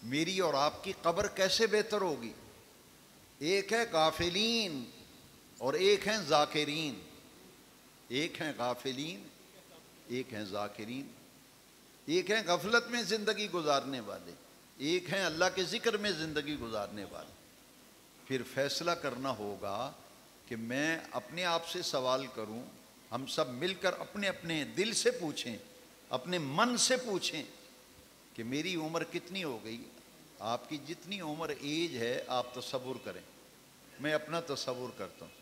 میری اور آپ کی قبر کیسے بہتر ہوگی؟ ایک ہے غافلین اور ایک ہیں ذاکرین، ایک ہیں غافلین ایک ہیں ذاکرین، ایک ہیں غفلت میں زندگی گزارنے والے، ایک ہیں اللہ کے ذکر میں زندگی گزارنے والے۔ پھر فیصلہ کرنا ہوگا کہ میں اپنے آپ سے سوال کروں، ہم سب مل کر اپنے اپنے دل سے پوچھیں، اپنے من سے پوچھیں کہ میری عمر کتنی ہو گئی۔ آپ کی جتنی عمر ایج ہے آپ تصور کریں، میں اپنا تصور کرتا ہوں،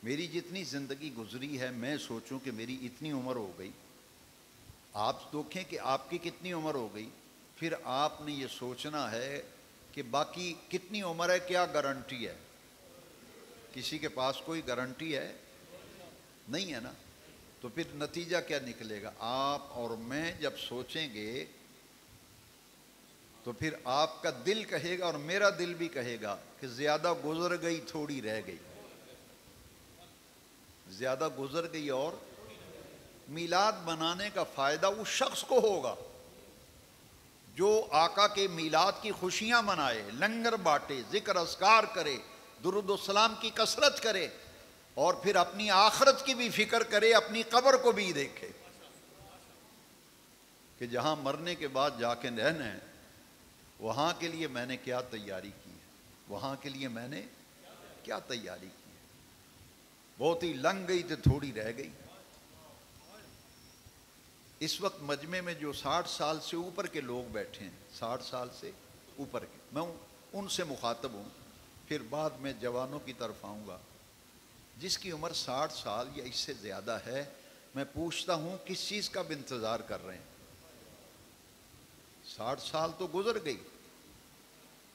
میری جتنی زندگی گزری ہے میں سوچوں کہ میری اتنی عمر ہو گئی، آپ دیکھیں کہ آپ کی کتنی عمر ہو گئی، پھر آپ نے یہ سوچنا ہے کہ باقی کتنی عمر ہے، کیا گارنٹی ہے؟ کسی کے پاس کوئی گارنٹی ہے؟ نہیں ہے نا۔ تو پھر نتیجہ کیا نکلے گا؟ آپ اور میں جب سوچیں گے تو پھر آپ کا دل کہے گا اور میرا دل بھی کہے گا کہ زیادہ گزر گئی تھوڑی رہ گئی، زیادہ گزر گئی۔ اور میلاد منانے کا فائدہ اس شخص کو ہوگا جو آقا کے میلاد کی خوشیاں منائے، لنگر بانٹے، ذکر اذکار کرے، درود و سلام کی کثرت کرے، اور پھر اپنی آخرت کی بھی فکر کرے، اپنی قبر کو بھی دیکھے کہ جہاں مرنے کے بعد جا کے رہنا ہے وہاں کے لیے میں نے کیا تیاری کی ہے، وہاں کے لیے میں نے کیا تیاری کی ہے۔ بہت ہی لنگ گئی تو تھوڑی رہ گئی۔ اس وقت مجمع میں جو 60 سال سے اوپر کے لوگ بیٹھے ہیں، 60 سال سے اوپر کے، میں ان سے مخاطب ہوں، پھر بعد میں جوانوں کی طرف آؤں گا۔ جس کی عمر 60 سال یا اس سے زیادہ ہے، میں پوچھتا ہوں کس چیز کا بھی انتظار کر رہے ہیں؟ 60 سال تو گزر گئی،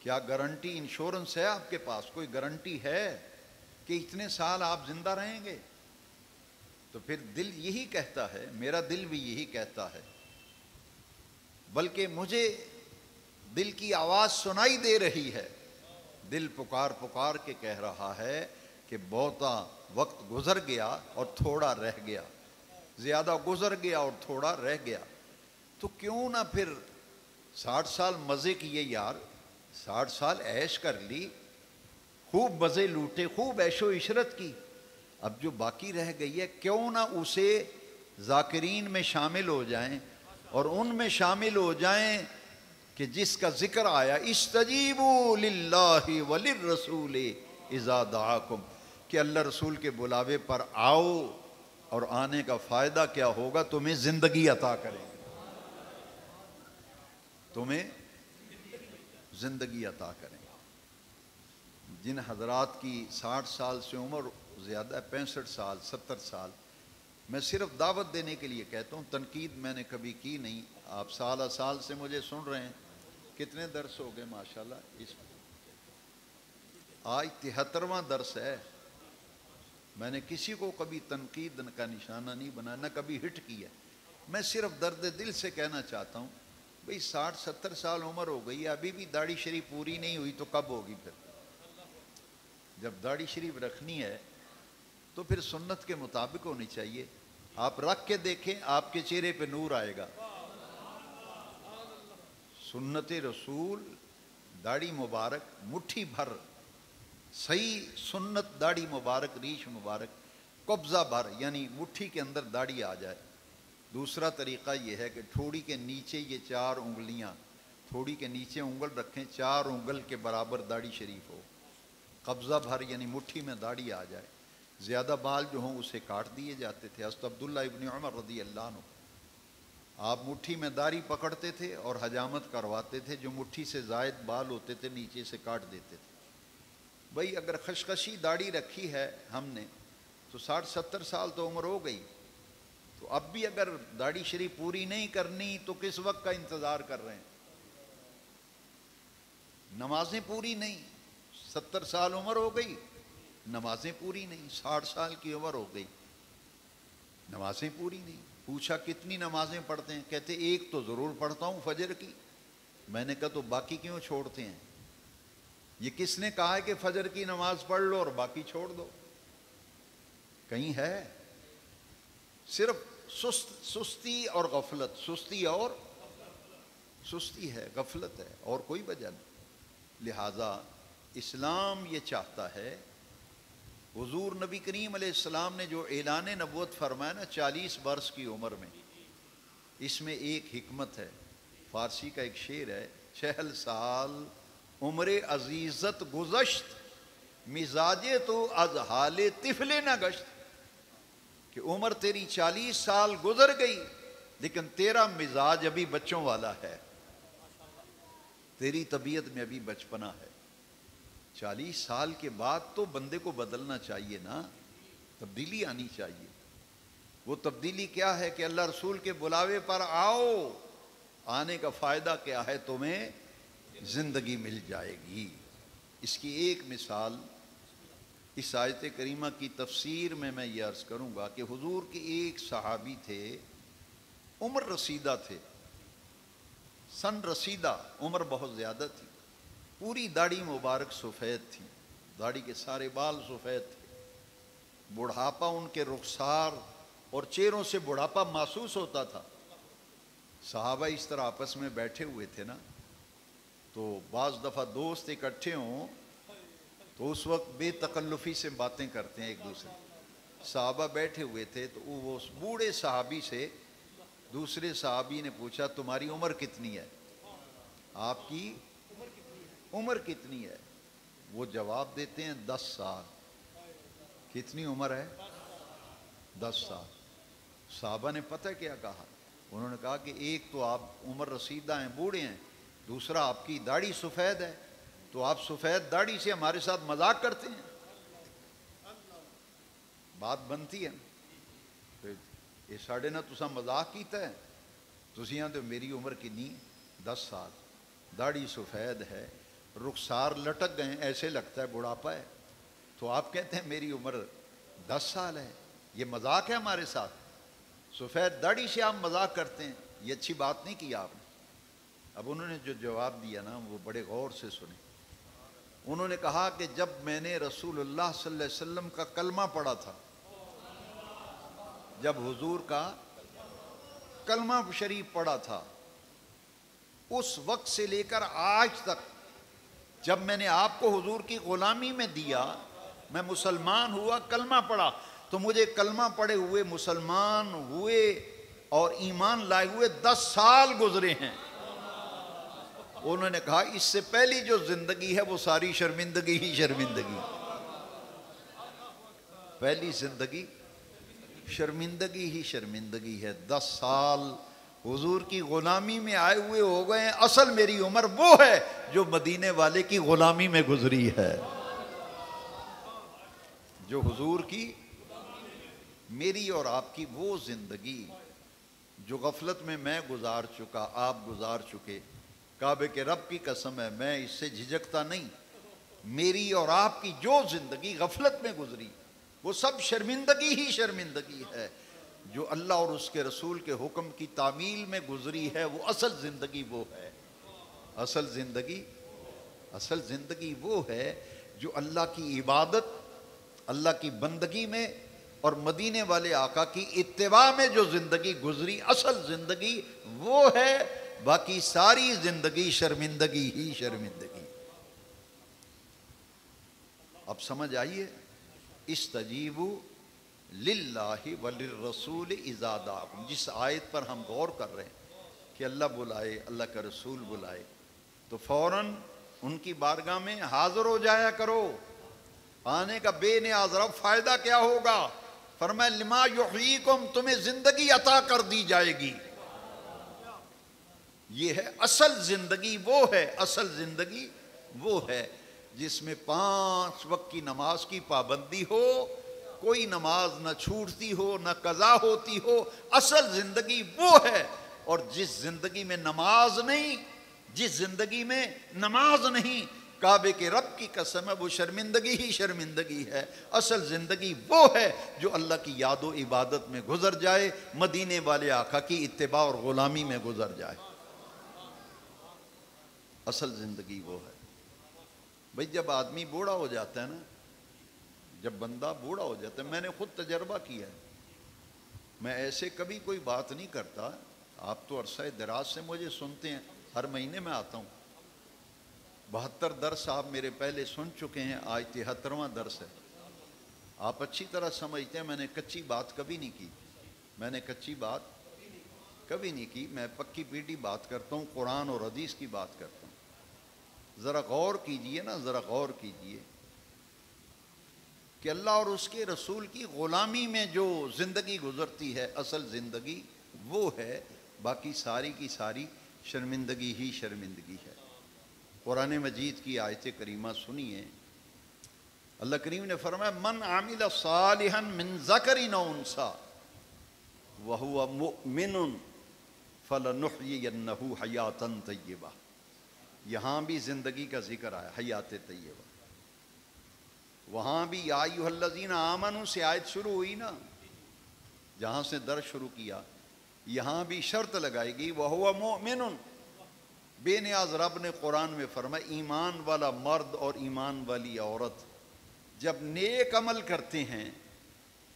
کیا گارنٹی انشورنس ہے آپ کے پاس؟ کوئی گارنٹی ہے کہ اتنے سال آپ زندہ رہیں گے؟ تو پھر دل یہی کہتا ہے، میرا دل بھی یہی کہتا ہے، بلکہ مجھے دل کی آواز سنائی دے رہی ہے، دل پکار پکار کے کہہ رہا ہے کہ بہتا وقت گزر گیا اور تھوڑا رہ گیا، زیادہ گزر گیا اور تھوڑا رہ گیا۔ تو کیوں نہ پھر 60 سال مزے کیے یار، 60 سال عیش کر لی، خوب مزے لوٹے، خوب عیش و عشرت کی، اب جو باقی رہ گئی ہے کیوں نہ اسے ذاکرین میں شامل ہو جائیں، اور ان میں شامل ہو جائیں کہ جس کا ذکر آیا استجیبوا للہ وللرسول اذا دعاکم، کہ اللہ رسول کے بلاوے پر آؤ، اور آنے کا فائدہ کیا ہوگا؟ تمہیں زندگی عطا کریں گے، تمہیں زندگی عطا کریں گے۔ جن حضرات کی 60 سال سے عمر زیادہ ہے، 65 سال 70 سال، میں صرف دعوت دینے کے لیے کہتا ہوں، تنقید میں نے کبھی کی نہیں۔ آپ سال سال سے مجھے سن رہے ہیں، کتنے درس ہو گئے ماشاءاللہ، اس آج 73واں درس ہے۔ میں نے کسی کو کبھی تنقید کا نشانہ نہیں بنایا، نہ کبھی ہٹ کیا۔ میں صرف درد دل سے کہنا چاہتا ہوں، بھئی 60-70 سال عمر ہو گئی ہے، ابھی بھی داڑھی شریف پوری نہیں ہوئی تو کب ہوگی؟ پھر جب داڑھی شریف رکھنی ہے تو پھر سنت کے مطابق ہونی چاہیے۔ آپ رکھ کے دیکھیں، آپ کے چہرے پہ نور آئے گا۔ سنت رسول، داڑھی مبارک مٹھی بھر، صحیح سنت داڑھی مبارک، ریش مبارک قبضہ بھر، یعنی مٹھی کے اندر داڑھی آ جائے۔ دوسرا طریقہ یہ ہے کہ تھوڑی کے نیچے یہ 4 انگلیاں، تھوڑی کے نیچے انگل رکھیں، 4 انگل کے برابر داڑھی شریف ہو، قبضہ بھر یعنی مٹھی میں داڑھی آ جائے۔ زیادہ بال جو ہوں اسے کاٹ دیے جاتے تھے۔ حضرت عبداللہ ابن عمر رضی اللہ عنہ، آپ مٹھی میں داڑھی پکڑتے تھے اور حجامت کرواتے تھے، جو مٹھی سے زائد بال ہوتے تھے نیچے سے کاٹ دیتے تھے۔ بھئی اگر خشخشی داڑھی رکھی ہے ہم نے تو 60-70 سال تو عمر ہو گئی، تو اب بھی اگر داڑھی شریف پوری نہیں کرنی تو کس وقت کا انتظار کر رہے ہیں؟ نمازیں پوری نہیں، 70 سال عمر ہو گئی، نمازیں پوری نہیں، 60 سال کی عمر ہو گئی، نمازیں پوری نہیں۔ پوچھا کتنی نمازیں پڑھتے ہیں؟ کہتے ایک تو ضرور پڑھتا ہوں فجر کی۔ میں نے کہا تو باقی کیوں چھوڑتے ہیں؟ یہ کس نے کہا ہے کہ فجر کی نماز پڑھ لو اور باقی چھوڑ دو؟ کہیں ہے؟ صرف سستی اور غفلت، سستی ہے، غفلت ہے، اور کوئی وجہ نہیں۔ لہذا اسلام یہ چاہتا ہے، حضور نبی کریم علیہ السلام نے جو اعلان نبوت فرمایا نا 40 برس کی عمر میں، اس میں ایک حکمت ہے۔ فارسی کا ایک شعر ہے، 40 سال عمر عزیزت گزشت، مزاجے تو از حال طفل نہ گشت، کہ عمر تیری 40 سال گزر گئی لیکن تیرا مزاج ابھی بچوں والا ہے، تیری طبیعت میں ابھی بچپنا ہے۔ 40 سال کے بعد تو بندے کو بدلنا چاہیے نا، تبدیلی آنی چاہیے۔ وہ تبدیلی کیا ہے کہ اللہ رسول کے بلاوے پر آؤ، آنے کا فائدہ کیا ہے؟ تمہیں زندگی مل جائے گی۔ اس کی ایک مثال اس آیت کریمہ کی تفسیر میں یہ عرض کروں گا کہ حضور کے ایک صحابی تھے، عمر رسیدہ تھے، سن رسیدہ، عمر بہت زیادہ تھی، پوری داڑھی مبارک سفید تھی، داڑھی کے سارے بال سفید تھے، بڑھاپا ان کے رخسار اور چہروں سے بڑھاپا محسوس ہوتا تھا۔ صحابہ اس طرح آپس میں بیٹھے ہوئے تھے نا، تو بعض دفعہ دوست اکٹھے ہوں تو اس وقت بے تکلفی سے باتیں کرتے ہیں ایک دوسرے۔ صحابہ بیٹھے ہوئے تھے تو وہ اس بوڑھے صحابی سے دوسرے صحابی نے پوچھا تمہاری عمر کتنی ہے؟ آپ کی عمر کتنی ہے؟ وہ جواب دیتے ہیں 10 سال۔ کتنی عمر ہے؟ 10 سال۔ صحابہ نے پتہ کیا کہا؟ انہوں نے کہا کہ ایک تو آپ عمر رسیدہ ہیں، بوڑھے ہیں، دوسرا آپ کی داڑھی سفید ہے، تو آپ سفید داڑھی سے ہمارے ساتھ مذاق کرتے ہیں؟ بات بنتی ہے یہ ساڑھے نہ تسا مذاق کیتا ہے، تسیاں تو میری عمر کنی 10 سال، داڑھی سفید ہے، رخسار لٹک گئے، ایسے لگتا ہے بڑھاپا ہے، تو آپ کہتے ہیں میری عمر 10 سال ہے، یہ مذاق ہے ہمارے ساتھ؟ سفید داڑھی سے آپ مذاق کرتے ہیں، یہ اچھی بات نہیں کی آپ نے۔ اب انہوں نے جو جواب دیا نا وہ بڑے غور سے سنے۔ انہوں نے کہا کہ جب میں نے رسول اللہ صلی اللہ علیہ وسلم کا کلمہ پڑھا تھا، جب حضور کا کلمہ شریف پڑھا تھا، اس وقت سے لے کر آج تک جب میں نے آپ کو حضور کی غلامی میں دیا، میں مسلمان ہوا، کلمہ پڑھا، تو مجھے کلمہ پڑھے ہوئے مسلمان ہوئے اور ایمان لائے ہوئے 10 سال گزرے ہیں۔ انہوں نے کہا اس سے پہلی جو زندگی ہے وہ ساری شرمندگی ہی شرمندگی، پہلی زندگی شرمندگی ہی شرمندگی ہے۔ 10 سال حضور کی غلامی میں آئے ہوئے ہو گئے ہیں۔ اصل میری عمر وہ ہے جو مدینے والے کی غلامی میں گزری ہے، جو حضور کی، میری اور آپ کی وہ زندگی جو غفلت میں گزار چکا، آپ گزار چکے۔ کعبے کے رب کی قسم ہے، میں اس سے جھجکتا نہیں، میری اور آپ کی جو زندگی غفلت میں گزری وہ سب شرمندگی ہی شرمندگی ہے۔ جو اللہ اور اس کے رسول کے حکم کی تعمیل میں گزری ہے وہ اصل زندگی وہ ہے، اصل زندگی وہ ہے جو اللہ کی عبادت، اللہ کی بندگی میں اور مدینے والے آقا کی اتباع میں جو زندگی گزری، اصل زندگی وہ ہے، باقی ساری زندگی شرمندگی ہی شرمندگی۔ اب سمجھ آئیے، استجیبوا للہ وللرسول اذا دعاکم، جس آیت پر ہم غور کر رہے ہیں کہ اللہ بلائے، اللہ کا رسول بلائے تو فوراً ان کی بارگاہ میں حاضر ہو جایا کرو، آنے کا بے نیاز رہو۔ فائدہ کیا ہوگا؟ فرمایا لما یحییکم، تمہیں زندگی عطا کر دی جائے گی۔ یہ ہے اصل زندگی، وہ ہے اصل زندگی وہ ہے جس میں 5 وقت کی نماز کی پابندی ہو، کوئی نماز نہ چھوٹتی ہو نہ قضا ہوتی ہو، اصل زندگی وہ ہے۔ اور جس زندگی میں نماز نہیں، جس زندگی میں نماز نہیں، کعبے کے رب کی قسم ہے وہ شرمندگی ہی شرمندگی ہے۔ اصل زندگی وہ ہے جو اللہ کی یاد و عبادت میں گزر جائے، مدینے والے آقا کی اتباع اور غلامی میں گزر جائے، اصل زندگی وہ ہے۔ بھئی جب آدمی بوڑھا ہو جاتا ہے نا، جب بندہ بوڑھا ہو جاتا ہے، میں نے خود تجربہ کیا ہے، میں ایسے کبھی کوئی بات نہیں کرتا، آپ تو عرصہ دراز سے مجھے سنتے ہیں، ہر مہینے میں آتا ہوں. 72 درس آپ میرے پہلے سن چکے ہیں، آج 73واں درس ہے. آپ اچھی طرح سمجھتے ہیں میں نے کچی بات کبھی نہیں کی. میں نے کچی بات کبھی نہیں کی. میں پکی پیٹی بات کرتا ہوں، قرآن اور حدیث کی بات کرتا ہوں. ذرا غور کیجئے نا، ذرا غور کیجئے کہ اللہ اور اس کے رسول کی غلامی میں جو زندگی گزرتی ہے، اصل زندگی وہ ہے. باقی ساری کی ساری شرمندگی ہی شرمندگی ہے. قرآن مجید کی آیت کریمہ سنیے. اللہ کریم نے فرمایا من عمل صالحا من ذکر او انثی وہو مؤمن فلنحیینہ حیاتا طیبہ. یہاں بھی زندگی کا ذکر آیا، حیات طیبہ. وہاں بھی یا ایھا الذین آمنوا سے آیت شروع ہوئی نا، جہاں سے درس شروع کیا. یہاں بھی شرط لگائے گی وہو مؤمن. بے نیاز رب نے قرآن میں فرمایا ایمان والا مرد اور ایمان والی عورت جب نیک عمل کرتے ہیں،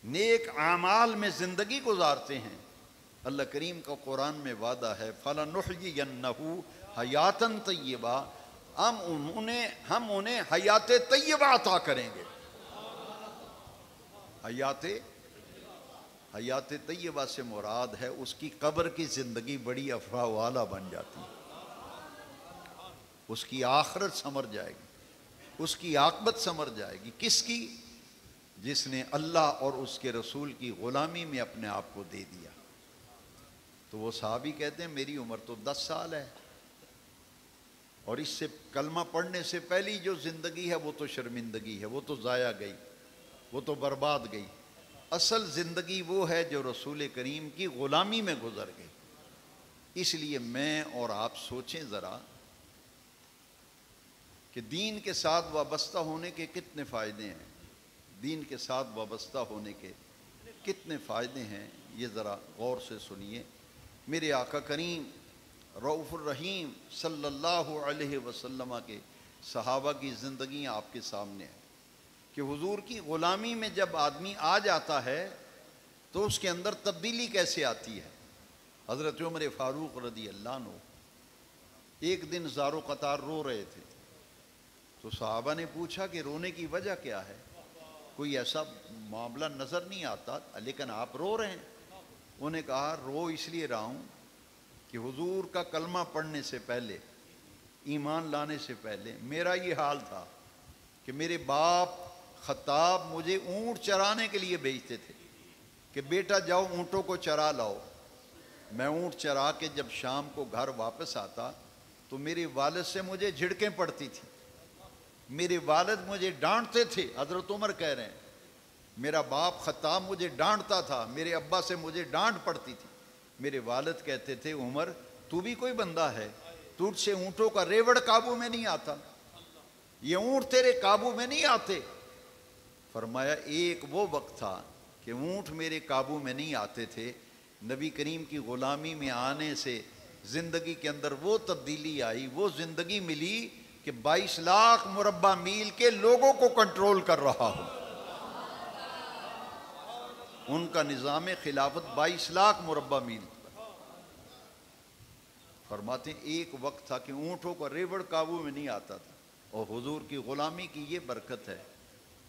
نیک اعمال میں زندگی گزارتے ہیں، اللہ کریم کا قرآن میں وعدہ ہے فَلَنُحْيِيَنَّهُ حَيَاتًا طَيِّبَةً، ہم انہیں حیات طیبہ عطا کریں گے. حیات طیبہ سے مراد ہے اس کی قبر کی زندگی بڑی افراح والا بن جاتی ہے. اس کی آخرت سمر جائے گی، اس کی عاقبت سمر جائے گی. کس کی؟ جس نے اللہ اور اس کے رسول کی غلامی میں اپنے آپ کو دے دیا. تو وہ صحابی کہتے ہیں میری عمر تو 10 سال ہے، اور اس سے کلمہ پڑھنے سے پہلی جو زندگی ہے وہ تو شرمندگی ہے، وہ تو ضائع گئی، وہ تو برباد گئی. اصل زندگی وہ ہے جو رسول کریم کی غلامی میں گزر گئی. اس لیے میں اور آپ سوچیں ذرا کہ دین کے ساتھ وابستہ ہونے کے کتنے فائدے ہیں. دین کے ساتھ وابستہ ہونے کے کتنے فائدے ہیں، یہ ذرا غور سے سنیے. میرے آقا کریم رؤوف الرحیم صلی اللہ علیہ وسلم کے صحابہ کی زندگیاں آپ کے سامنے ہیں کہ حضور کی غلامی میں جب آدمی آ جاتا ہے تو اس کے اندر تبدیلی کیسے آتی ہے. حضرت عمر فاروق رضی اللہ عنہ ایک دن زار و قطار رو رہے تھے، تو صحابہ نے پوچھا کہ رونے کی وجہ کیا ہے؟ کوئی ایسا معاملہ نظر نہیں آتا لیکن آپ رو رہے ہیں. انہوں نے کہا رو اس لیے رہا ہوں کہ حضور کا کلمہ پڑھنے سے پہلے، ایمان لانے سے پہلے میرا یہ حال تھا کہ میرے باپ خطاب مجھے اونٹ چرانے کے لیے بھیجتے تھے کہ بیٹا جاؤ اونٹوں کو چرا لاؤ. میں اونٹ چرا کے جب شام کو گھر واپس آتا تو میرے والد سے مجھے جھڑکیں پڑتی تھیں، میرے والد مجھے ڈانٹتے تھے. حضرت عمر کہہ رہے ہیں میرا باپ خطاب مجھے ڈانٹتا تھا، میرے ابا سے مجھے ڈانٹ پڑتی تھی. میرے والد کہتے تھے عمر تو بھی کوئی بندہ ہے، تجھ سے اونٹوں کا ریوڑ قابو میں نہیں آتا، یہ اونٹ تیرے قابو میں نہیں آتے. فرمایا ایک وہ وقت تھا کہ اونٹ میرے قابو میں نہیں آتے تھے، نبی کریم کی غلامی میں آنے سے زندگی کے اندر وہ تبدیلی آئی، وہ زندگی ملی کہ 22 لاکھ مربع میل کے لوگوں کو کنٹرول کر رہا ہوں. ان کا نظام خلافت 22 لاکھ مربع میل. فرماتے ہیں ایک وقت تھا کہ اونٹوں کا ریوڑ قابو میں نہیں آتا تھا، اور حضور کی غلامی کی یہ برکت ہے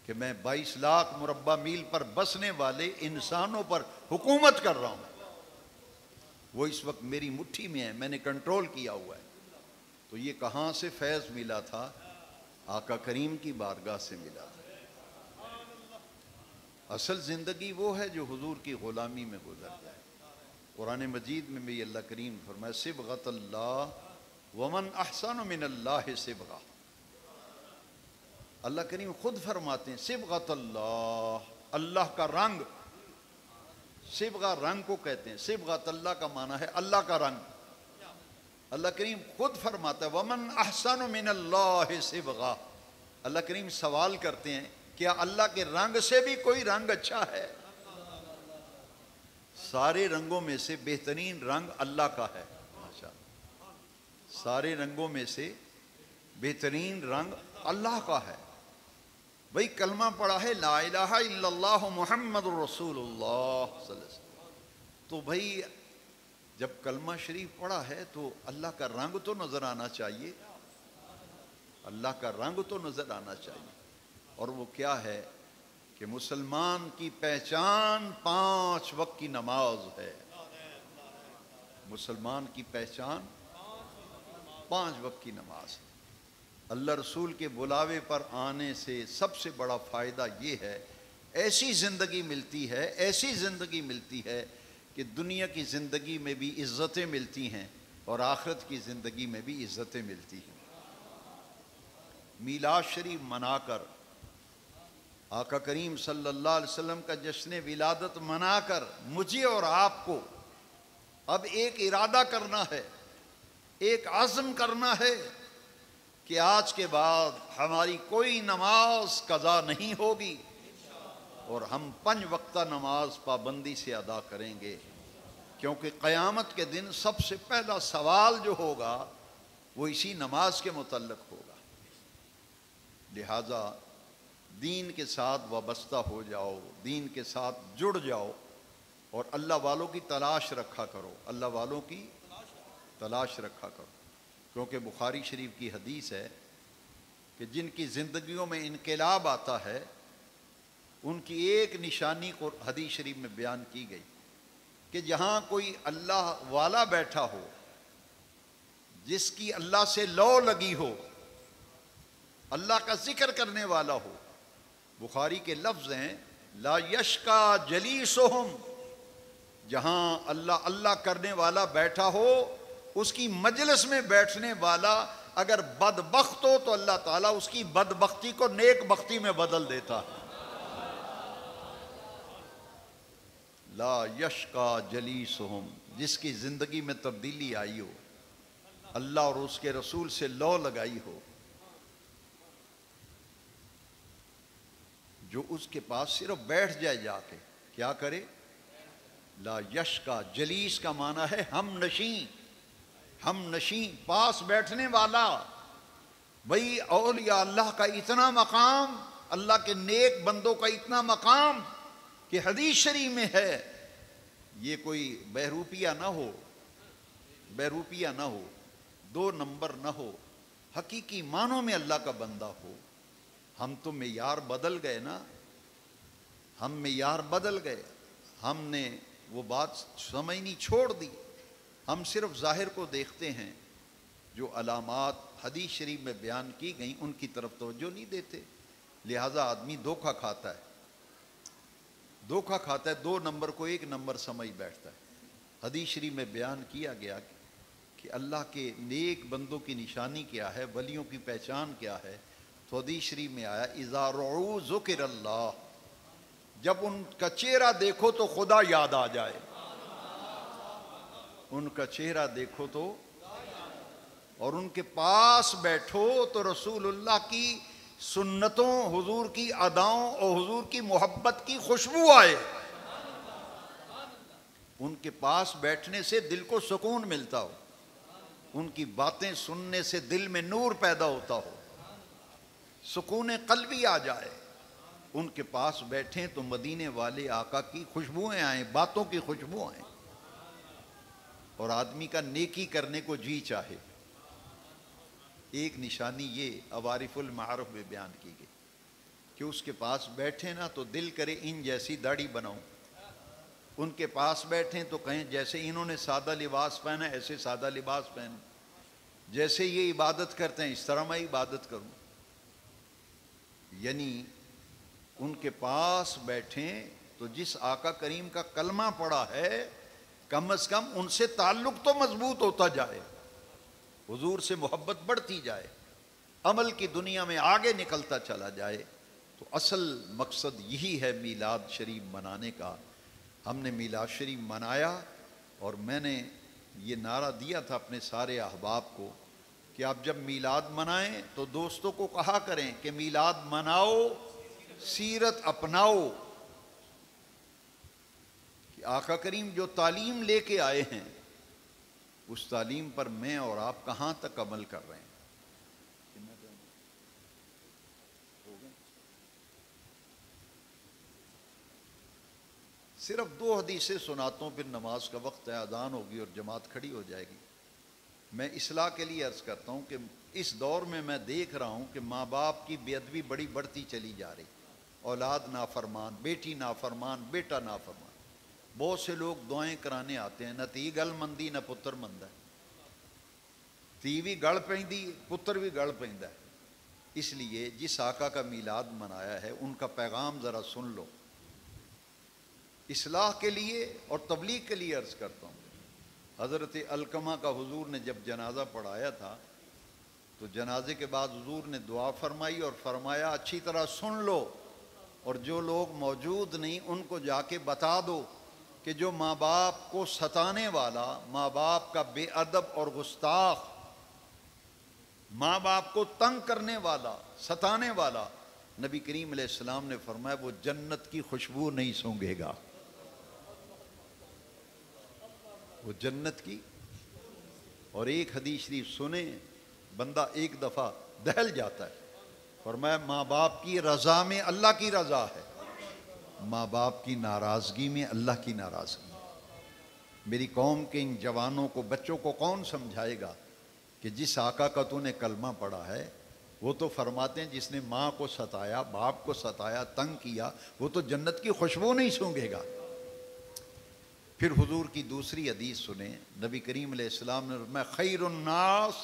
کہ میں 22 لاکھ مربع میل پر بسنے والے انسانوں پر حکومت کر رہا ہوں. وہ اس وقت میری مٹھی میں ہے، میں نے کنٹرول کیا ہوا ہے. تو یہ کہاں سے فیض ملا تھا؟ آقا کریم کی بارگاہ سے ملا تھا. اصل زندگی وہ ہے جو حضور کی غلامی میں گزر جائے. قرآن مجید میں بھی اللہ کریم فرمایا صبغۃ اللہ ومن احسن من اللہ صبغہ. اللہ کریم خود فرماتے ہیں صبغۃ اللہ، اللہ کا رنگ. صبغہ رنگ کو کہتے ہیں، صبغۃ اللہ کا معنی ہے اللہ کا رنگ. اللہ کریم خود فرماتا ہے ومن احسن من اللہ صبغہ. اللہ کریم سوال کرتے ہیں کیا اللہ کے رنگ سے بھی کوئی رنگ اچھا ہے؟ سارے رنگوں میں سے بہترین رنگ اللہ کا ہے. سارے رنگوں میں سے بہترین رنگ اللہ کا ہے. بھئی کلمہ پڑھا ہے لا الہ الا اللہ محمد رسول اللہ صلی اللہ علیہ وسلم، تو بھئی جب کلمہ شریف پڑھا ہے تو اللہ کا رنگ تو نظر آنا چاہیے، اللہ کا رنگ تو نظر آنا چاہیے۔ اور وہ کیا ہے کہ مسلمان کی پہچان 5 وقت کی نماز ہے۔ مسلمان کی پہچان 5 وقت کی نماز ہے۔ اللہ رسول کے بلاوے پر آنے سے سب سے بڑا فائدہ یہ ہے، ایسی زندگی ملتی ہے، ایسی زندگی ملتی ہے کہ دنیا کی زندگی میں بھی عزتیں ملتی ہیں اور آخرت کی زندگی میں بھی عزتیں ملتی ہیں۔ میلاد شریف منا کر، آقا کریم صلی اللہ علیہ وسلم کا جشن ولادت منا کر مجھے اور آپ کو اب ایک ارادہ کرنا ہے، ایک عزم کرنا ہے کہ آج کے بعد ہماری کوئی نماز قضا نہیں ہوگی اور ہم 5 وقتہ نماز پابندی سے ادا کریں گے، کیونکہ قیامت کے دن سب سے پہلا سوال جو ہوگا وہ اسی نماز کے متعلق ہوگا۔ لہذا دین کے ساتھ وابستہ ہو جاؤ، دین کے ساتھ جڑ جاؤ اور اللہ والوں کی تلاش رکھا کرو، اللہ والوں کی تلاش رکھا کرو، کیونکہ بخاری شریف کی حدیث ہے کہ جن کی زندگیوں میں انقلاب آتا ہے ان کی ایک نشانی کو حدیث شریف میں بیان کی گئی کہ جہاں کوئی اللہ والا بیٹھا ہو، جس کی اللہ سے لو لگی ہو، اللہ کا ذکر کرنے والا ہو، بخاری کے لفظ ہیں لا یشکا جلیسہم، جہاں اللہ اللہ کرنے والا بیٹھا ہو اس کی مجلس میں بیٹھنے والا اگر بدبخت ہو تو اللہ تعالیٰ اس کی بدبختی کو نیک بختی میں بدل دیتا ہے۔ لا یشکا جلیسہم، جس کی زندگی میں تبدیلی آئی ہو، اللہ اور اس کے رسول سے لو لگائی ہو، جو اس کے پاس صرف بیٹھ جائے جا کے، کیا کرے؟ لا یشکا، جلیس کا معنی ہے ہم نشیں، ہم نشیں، پاس بیٹھنے والا۔ بھئی اولیاء اللہ کا اتنا مقام، اللہ کے نیک بندوں کا اتنا مقام کہ حدیث شریف میں ہے یہ کوئی بہروپیہ نہ ہو، بہروپیہ نہ ہو، 2 نمبر نہ ہو، حقیقی معنوں میں اللہ کا بندہ ہو۔ ہم تو معیار بدل گئے نا، ہم معیار بدل گئے، ہم نے وہ بات سمجھنی چھوڑ دی، ہم صرف ظاہر کو دیکھتے ہیں، جو علامات حدیث شریف میں بیان کی گئیں ان کی طرف توجہ نہیں دیتے، لہٰذا آدمی دھوکہ کھاتا ہے، دھوکہ کھاتا ہے، 2 نمبر کو 1 نمبر سمجھ بیٹھتا ہے۔ حدیث شریف میں بیان کیا گیا کہ اللہ کے نیک بندوں کی نشانی کیا ہے، ولیوں کی پہچان کیا ہے، تو حدیث شریف میں آیا اذا رعوا ذکر اللہ، جب ان کا چہرہ دیکھو تو خدا یاد آ جائے، ان کا چہرہ دیکھو تو، اور ان کے پاس بیٹھو تو رسول اللہ کی سنتوں، حضور کی اداؤں اور حضور کی محبت کی خوشبو آئے، ان کے پاس بیٹھنے سے دل کو سکون ملتا ہو، ان کی باتیں سننے سے دل میں نور پیدا ہوتا ہو، سکون قلبی آ جائے، ان کے پاس بیٹھیں تو مدینے والے آقا کی خوشبوئیں آئیں، باتوں کی خوشبو آئیں، اور آدمی کا نیکی کرنے کو جی چاہے۔ ایک نشانی یہ عوارف المعارف میں بیان کی گئی کہ اس کے پاس بیٹھیں نا تو دل کرے ان جیسی داڑھی بناؤں، ان کے پاس بیٹھیں تو کہیں جیسے انہوں نے سادہ لباس پہنا ایسے سادہ لباس پہنوں، جیسے یہ عبادت کرتے ہیں اس طرح میں عبادت کروں، یعنی ان کے پاس بیٹھیں تو جس آقا کریم کا کلمہ پڑا ہے کم از کم ان سے تعلق تو مضبوط ہوتا جائے، حضور سے محبت بڑھتی جائے، عمل کی دنیا میں آگے نکلتا چلا جائے۔ تو اصل مقصد یہی ہے میلاد شریف منانے کا۔ ہم نے میلاد شریف منایا اور میں نے یہ نعرہ دیا تھا اپنے سارے احباب کو کہ آپ جب میلاد منائیں تو دوستوں کو کہا کریں کہ میلاد مناؤ، سیرت اپناؤ، کہ آقا کریم جو تعلیم لے کے آئے ہیں اس تعلیم پر میں اور آپ کہاں تک عمل کر رہے ہیں۔ صرف 2 حدیثیں سناتا ہوں، پھر نماز کا وقت ہے، اذان ہوگی اور جماعت کھڑی ہو جائے گی۔ میں اصلاح کے لیے عرض کرتا ہوں کہ اس دور میں میں دیکھ رہا ہوں کہ ماں باپ کی بے ادبی بڑی بڑھتی چلی جا رہی، اولاد نافرمان، بیٹی نافرمان، بیٹا نافرمان۔ بہت سے لوگ دعائیں کرانے آتے ہیں، نہ تی گل مندی نہ پتر مندا، تی بھی گل پیندی پتر بھی گل پیندا ہے۔ اس لیے جس آقا کا میلاد منایا ہے ان کا پیغام ذرا سن لو۔ اصلاح کے لیے اور تبلیغ کے لیے عرض کرتا ہوں، حضرت علقمہ کا حضور نے جب جنازہ پڑھایا تھا تو جنازے کے بعد حضور نے دعا فرمائی اور فرمایا اچھی طرح سن لو، اور جو لوگ موجود نہیں ان کو جا کے بتا دو کہ جو ماں باپ کو ستانے والا، ماں باپ کا بے ادب اور گستاخ، ماں باپ کو تنگ کرنے والا، ستانے والا، نبی کریم علیہ السلام نے فرمایا وہ جنت کی خوشبو نہیں سونگھے گا، وہ جنت کی۔ اور ایک حدیث شریف سنیں، بندہ ایک دفعہ دہل جاتا ہے، فرمایا ماں باپ کی رضا میں اللہ کی رضا ہے، ماں باپ کی ناراضگی میں اللہ کی ناراضگی۔ میری قوم کے ان جوانوں کو، بچوں کو کون سمجھائے گا کہ جس آقا کا تو نے کلمہ پڑھا ہے وہ تو فرماتے ہیں جس نے ماں کو ستایا، باپ کو ستایا، تنگ کیا، وہ تو جنت کی خوشبو نہیں سونگھے گا۔ پھر حضور کی دوسری حدیث سنیں، نبی کریم علیہ السلام نے فرمایا خیر الناس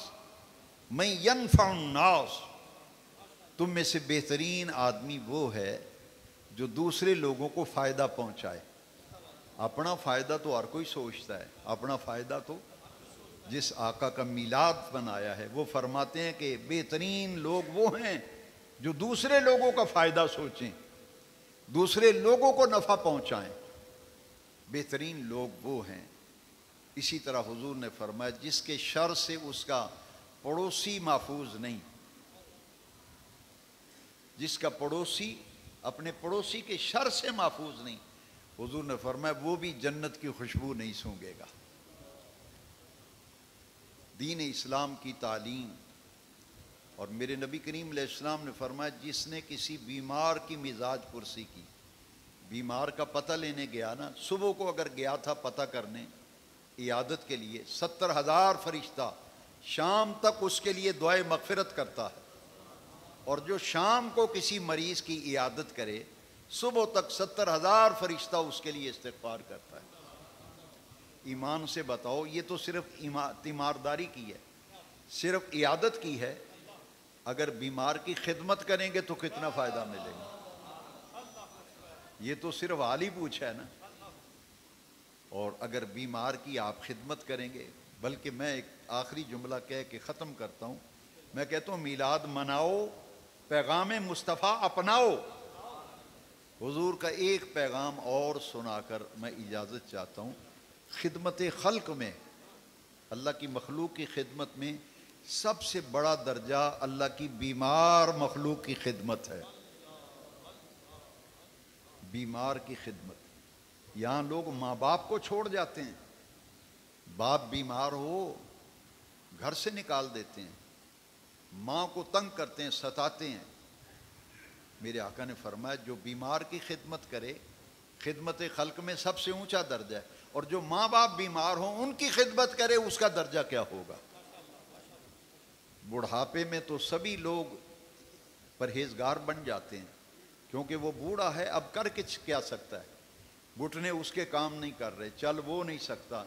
من ینفع الناس، تم میں سے بہترین آدمی وہ ہے جو دوسرے لوگوں کو فائدہ پہنچائے۔ اپنا فائدہ تو ہر کوئی سوچتا ہے، اپنا فائدہ تو جس آقا کا میلاد بنایا ہے وہ فرماتے ہیں کہ بہترین لوگ وہ ہیں جو دوسرے لوگوں کا فائدہ سوچیں، دوسرے لوگوں کو نفع پہنچائیں، بہترین لوگ وہ ہیں۔ اسی طرح حضور نے فرمایا جس کے شر سے اس کا پڑوسی محفوظ نہیں، جس کا پڑوسی اپنے پڑوسی کے شر سے محفوظ نہیں، حضور نے فرمایا وہ بھی جنت کی خوشبو نہیں سونگھے گا۔ دین اسلام کی تعلیم، اور میرے نبی کریم علیہ السلام نے فرمایا جس نے کسی بیمار کی مزاج پرسی کی، بیمار کا پتہ لینے گیا نا، صبح کو اگر گیا تھا پتہ کرنے عیادت کے لیے، 70,000 فرشتہ شام تک اس کے لیے دعائے مغفرت کرتا ہے، اور جو شام کو کسی مریض کی عیادت کرے صبح تک 70,000 فرشتہ اس کے لیے استغفار کرتا ہے۔ ایمان سے بتاؤ، یہ تو صرف تیمارداری کی ہے، صرف عیادت کی ہے، اگر بیمار کی خدمت کریں گے تو کتنا فائدہ ملے گا؟ یہ تو صرف حال ہی پوچھا ہے نا۔ اور اگر بیمار کی آپ خدمت کریں گے، بلکہ میں ایک آخری جملہ کہہ کے ختم کرتا ہوں، میں کہتا ہوں میلاد مناؤ، پیغام مصطفیٰ اپناؤ۔ حضور کا ایک پیغام اور سنا کر میں اجازت چاہتا ہوں۔ خدمت خلق میں، اللہ کی مخلوق کی خدمت میں سب سے بڑا درجہ اللہ کی بیمار مخلوق کی خدمت ہے، بیمار کی خدمت۔ یہاں لوگ ماں باپ کو چھوڑ جاتے ہیں، باپ بیمار ہو گھر سے نکال دیتے ہیں، ماں کو تنگ کرتے ہیں، ستاتے ہیں۔ میرے آقا نے فرمایا جو بیمار کی خدمت کرے، خدمت خلق میں سب سے اونچا درجہ ہے، اور جو ماں باپ بیمار ہوں ان کی خدمت کرے اس کا درجہ کیا ہوگا۔ بڑھاپے میں تو سبھی لوگ پرہیزگار بن جاتے ہیں، کیونکہ وہ بوڑھا ہے، اب کر کے کیا سکتا ہے، گھٹنے اس کے کام نہیں کر رہے، چل وہ نہیں سکتا،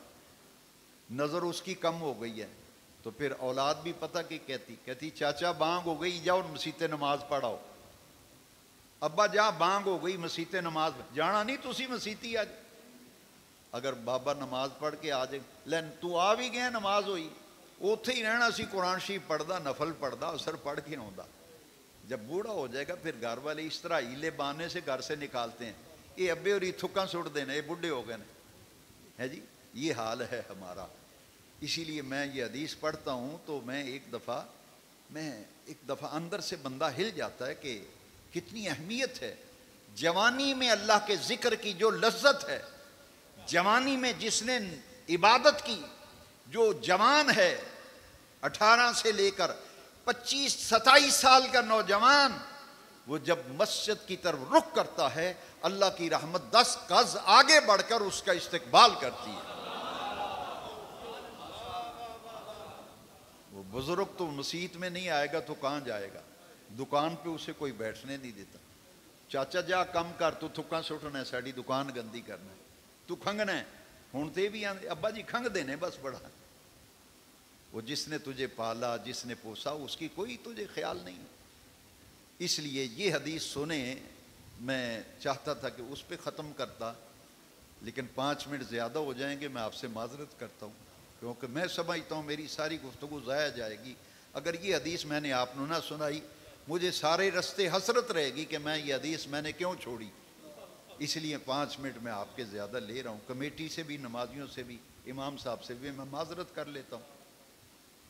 نظر اس کی کم ہو گئی ہے، تو پھر اولاد بھی پتہ کی کہتی چاچا بانگ ہو گئی، جاؤ مسیتے نماز پڑھاؤ، ابا جا بانگ ہو گئی مسیتے نماز جانا نہیں تسی مسیتی آج۔ اگر بابا نماز پڑھ کے آ جائے، لین تو آ بھی گیا نماز ہوئی، اوتھے ہی رہنا سی، قرآن شریف پڑھدا، نفل پڑھدا، اثر پڑھ کے آوندا۔ جب بوڑھا ہو جائے گا پھر گھر والے اس طرح ہیلے بانے سے گھر سے نکالتے ہیں، یہ ابے اور یہ تھکاں سٹ دینا، یہ بڈھے ہو گئے ہے جی، یہ حال ہے ہمارا۔ اسی لیے میں یہ حدیث پڑھتا ہوں تو میں ایک دفعہ اندر سے بندہ ہل جاتا ہے کہ کتنی اہمیت ہے جوانی میں اللہ کے ذکر کی، جو لذت ہے جوانی میں، جس نے عبادت کی، جو جوان ہے 18 سے لے کر 25-27 سال کا نوجوان وہ جب مسجد کی طرف رخ کرتا ہے اللہ کی رحمت 10 گز آگے بڑھ کر اس کا استقبال کرتی ہے۔ وہ بزرگ تو مسجد میں نہیں آئے گا تو کہاں جائے گا؟ دکان پہ اسے کوئی بیٹھنے نہیں دیتا۔ چاچا جا کم کر، تو تھکا سٹنا ہے، ساڑی دکان گندی کرنا ہے، تو کھنگنا ہے۔ ہوں تے بھی آندے ابا جی کھنگ دینے بس بڑا۔ وہ جس نے تجھے پالا، جس نے پوسا، اس کی کوئی تجھے خیال نہیں۔ اس لیے یہ حدیث سنیں، میں چاہتا تھا کہ اس پہ ختم کرتا، لیکن 5 منٹ زیادہ ہو جائیں گے، میں آپ سے معذرت کرتا ہوں، کیونکہ میں سمجھتا ہوں میری ساری گفتگو ضائع جائے گی اگر یہ حدیث میں نے آپ نے نہ سنائی۔ مجھے سارے رستے حسرت رہے گی کہ میں یہ حدیث میں نے کیوں چھوڑی۔ اس لیے 5 منٹ میں آپ کے زیادہ لے رہا ہوں۔ کمیٹی سے بھی، نمازیوں سے بھی، امام صاحب سے بھی میں معذرت کر لیتا ہوں۔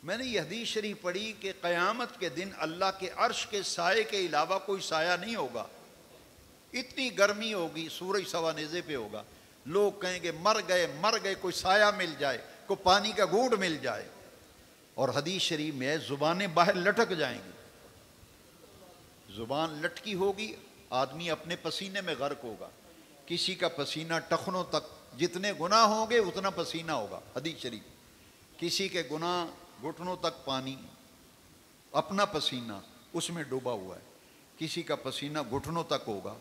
میں نے یہ حدیث شریف پڑھی کہ قیامت کے دن اللہ کے عرش کے سائے کے علاوہ کوئی سایہ نہیں ہوگا۔ اتنی گرمی ہوگی، سورج سوا نیزے پہ ہوگا، لوگ کہیں گے مر گئے، کوئی سایہ مل جائے، کوئی پانی کا گھونٹ مل جائے۔ اور حدیث شریف میں زبانیں باہر لٹک جائیں گی، زبان لٹکی ہوگی، آدمی اپنے پسینے میں غرق ہوگا۔ کسی کا پسینہ ٹخنوں تک، جتنے گناہ ہوں گے اتنا پسینہ ہوگا، حدیث شریف۔ کسی کے گناہ گھٹنوں تک پانی، اپنا پسینہ اس میں ڈوبا ہوا ہے۔ کسی کا پسینہ گھٹنوں تک ہوگا،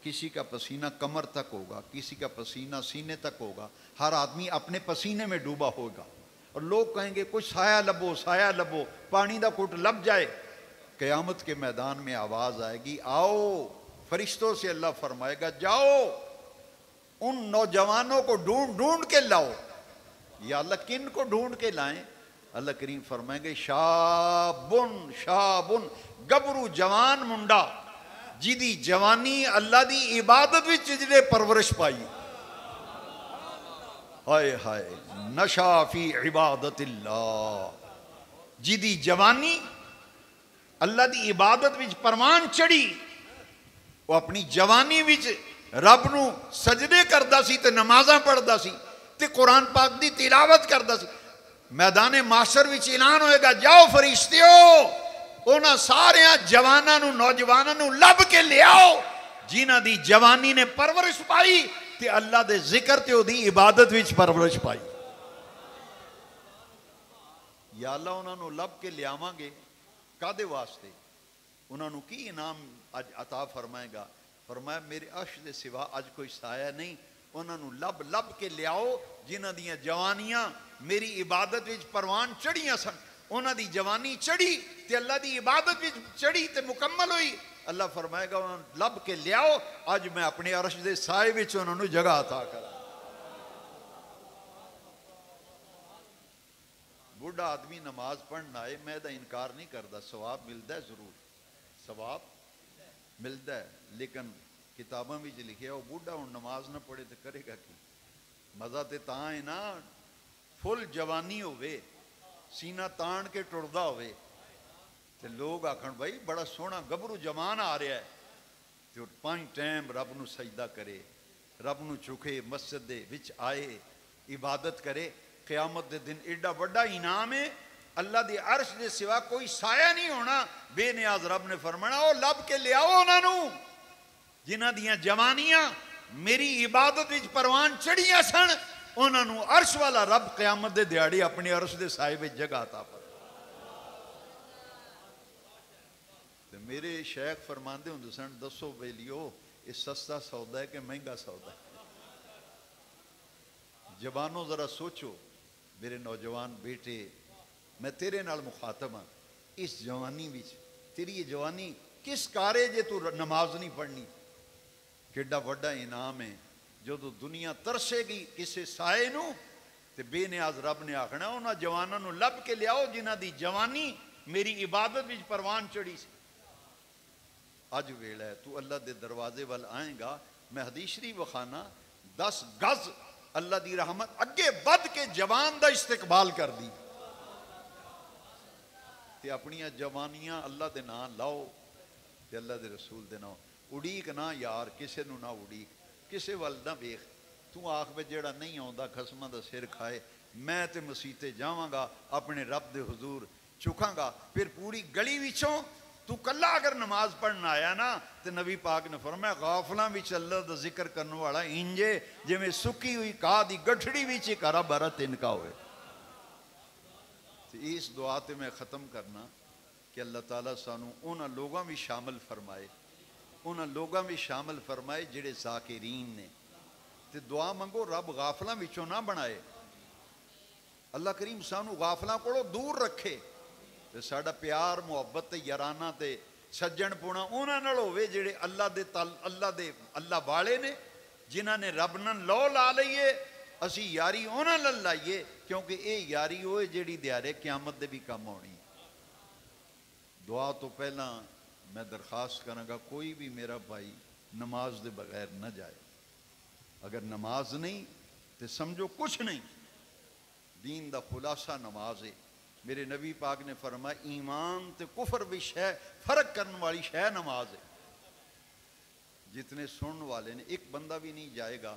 کسی کا پسینہ کمر تک ہوگا، کسی کا پسینہ سینے تک ہوگا۔ ہر آدمی اپنے پسینے میں ڈوبا ہوگا، اور لوگ کہیں گے کچھ سایہ لبو، سایہ لبو، پانی دا کٹ لب جائے۔ قیامت کے میدان میں آواز آئے گی، آؤ۔ فرشتوں سے اللہ فرمائے گا، جاؤ ان نوجوانوں کو ڈھونڈ ڈھونڈ کے لاؤ۔ یا اللہ کن کو ڈھونڈ کے لائیں؟ اللہ کریم فرمائیں گے، شابن شابن، گبرو جوان منڈا جیدی جوانی اللہ دی عبادت وچ جڑے پرورش پائی۔ ہائے ہائے، نشا فی عبادت اللہ، جیدی جوانی اللہ دی عبادت وچ پروان چڑھی، وہ اپنی جوانی وچ رب نو سجدے کردا سی تے نمازاں پڑھدا سی تے قرآن پاک دی تلاوت کردا سی۔ میدان معاشر وچ اعلان ہوئے گا، جاؤ فرشتیو، انہاں سارے جواناں نو، نوجواناں نو لب کے لے آؤ جنہاں دی جوانی نے پرورش پائی تے اللہ دے ذکر تے او دی عبادت وچ پرورش پائی۔ یا اللہ انہاں نو لب کے لے آواں گے کادے واسطے؟ انہاں نو کی انعام اج عطا فرمائے گا؟ فرمایا میرے عرش دے سوا اج کوئی سایہ نہیں۔ انہاں نو لب لب کے لے آؤ جنہاں دیاں جوانیاں میری عبادت وچ پروان چڑھیاں سن۔ انہاں دی جوانی چڑھی تے اللہ دی عبادت وچ چڑھی تے مکمل ہوئی۔ اللہ فرمائے گا انہاں لب کے لے آؤ، اج میں اپنے عرش دے سائے وچ انہاں نو جگہ عطا کرا۔ بوڑھا آدمی نماز پڑھنا آئے، میں دا انکار نہیں کردا، ثواب ملدا ہے، ضرور ثواب ملدا ہے، لیکن کتاباں وچ لکھیا وہ بوڑھا ہن نماز نہ پڑھے تے کرے گا کی؟ مزہ تے تاں ہے نا، فل جوانی ہوئے، سینہ تان کے ٹردا ہوئے تے لوگ آکھن بھائی بڑا سونا گبرو جوان آ رہا ہے، تے 5 ٹائم رب نو سجدہ کرے، رب نو چکے، مسجد دے وچ آئے، عبادت کرے۔ قیامت دے دن ایڈا بڑا انعام ہے، اللہ دے عرش دے سوا کوئی سایہ نہیں ہونا۔ بے نیاز رب نے فرمایا، او لب کے لے آؤ انہاں نو جنہاں دیاں جوانیاں میری عبادت وچ پروان چڑھیاں سن، انہاں نو عرش والا رب قیامت دے دیہاڑے اپنے عرش دے سائے وچ جگہ عطا فرمائے۔ تے میرے شیخ فرماندے ہوندے سن، دسو ویلیو یہ سستا سودا ہے کہ مہنگا سودا ہے؟ جوانوں ذرا سوچو، میرے نوجوان بیٹے، میں تیرے نال مخاطب ہاں، اس جوانی وچ تیری یہ جوانی کس کارے جے تو نماز نہیں پڑھنی؟ کیڈا بڑا انعام ہے۔ جو تو دنیا ترسے گی کسے سائے نو تے بے نیاز رب نے آکھنا انہاں جواناں نو لب کے لیاؤ جنہاں دی جوانی میری عبادت وچ پروان چڑھی سی۔ اج ویلا ہے تو اللہ دے دروازے وال آئیں گا، میں حدیث شریف وکھانا، 10 گز اللہ دی رحمت اگے بد کے جوان دا استقبال کر دی تے اپنی جوانیاں اللہ دے نام لاؤ تے اللہ دے رسول دے نام اڑیک نہ یار، کسے نو نہ اڑیک، کسے وال نہ ویخ۔ تو آکھ بے جیڑا نہیں آندا خصماں دا سر کھائے، میں تے مسیتے جاواں گا اپنے رب دے حضور چکاں گا، پھر پوری گلی وچوں تو کلا اگر نماز پڑھنا آیا نا تو نبی پاک نے فرمایا غافلاں وچ اللہ دا ذکر کرنے والا انجے جویں سکی ہوئی کاہ دی گٹھڑی وچ ایک ہرا بھرا تنکا ہوئے. تو اس دعا تے میں ختم کرنا کہ اللہ تعالیٰ سانو انہاں لوگاں بھی شامل فرمائے، انہاں لوگاں بھی شامل فرمائے جڑے ذاکرین نے. تے دعا منگو رب غافلاں وچوں نہ بنائے، اللہ کریم سانو غافلاں کولوں دور رکھے تے ساڈا پیار محبت تے یارانہ تے سجن پونا انہاں نال ہوے جڑے اللہ والے نے، جنہاں نے رب نال لو لا لئیے، اسی یاری انہاں نال لائیے کیونکہ اے یاری ہوئے جڑی دیارے قیامت دے بھی کم ہونی. دعا تو پہلا میں درخواست کروں گا کوئی بھی میرا بھائی نماز دے بغیر نہ جائے. اگر نماز نہیں تو سمجھو کچھ نہیں. دین دا خلاصہ نماز ہے. میرے نبی پاک نے فرمایا ایمان تے کفر بھی شے فرق کرنے والی شے نماز ہے. جتنے سنن والے نے ایک بندہ بھی نہیں جائے گا،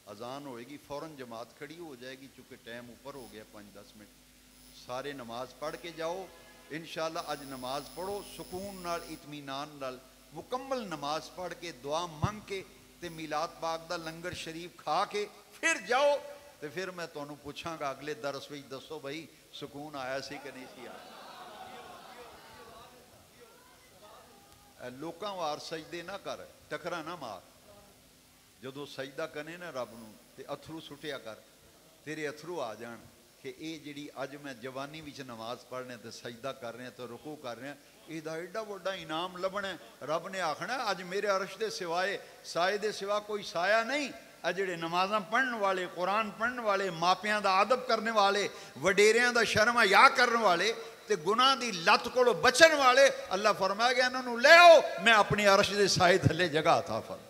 اذان ہوئے گی فوراً جماعت کھڑی ہو جائے گی چونکہ ٹائم اوپر ہو گیا 5-10 منٹ. سارے نماز پڑھ کے جاؤ انشاءاللہ. اج نماز پڑھو سکون نال اطمینان نال مکمل نماز پڑھ کے دعا منگ کے تے میلاد پاک دا لنگر شریف کھا کے پھر جاؤ. تے پھر میں تانوں پوچھاں گا اگلے درس وچ دسو بھائی سکون آیا سی کہ نہیں سی آیا. لوکاں وار سجدے نہ کر، ٹکرا نہ مار. جدو سجدہ کرنے نا رب نو تے اتھرو سٹیا کر، تیرے اتھرو آ جان کہ اے جڑی اج میں جوانی وچ نماز پڑھنے تے سجدہ کر رہے ہیں تے رکوع کر رہے ہیں، اے دا ایڈا وڈا انعام لبنا ہے. رب نے آکھنا اج میرے عرش دے سوائے سائے دے سوا کوئی سایہ نہیں. اے جڑے نمازاں پڑھن والے، قرآن پڑھن والے، ماپیاں دا ادب کرنے والے، وڈیریاں دا شرم حیا کرنے والے تے گناہ دی لت کولوں بچن والے، اللہ فرمایا گیا انہاں نوں لے آؤ میں اپنی عرش دے سائے تھلے جگہ عطا فرماؤں.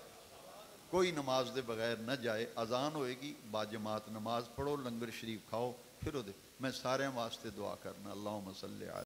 کوئی نماز دے بغیر نہ جائے. اذان ہوئے گی باجماعت نماز پڑھو، لنگر شریف کھاؤ، پھر میں سارے واسطے دعا کرنا. اللہم صلی علی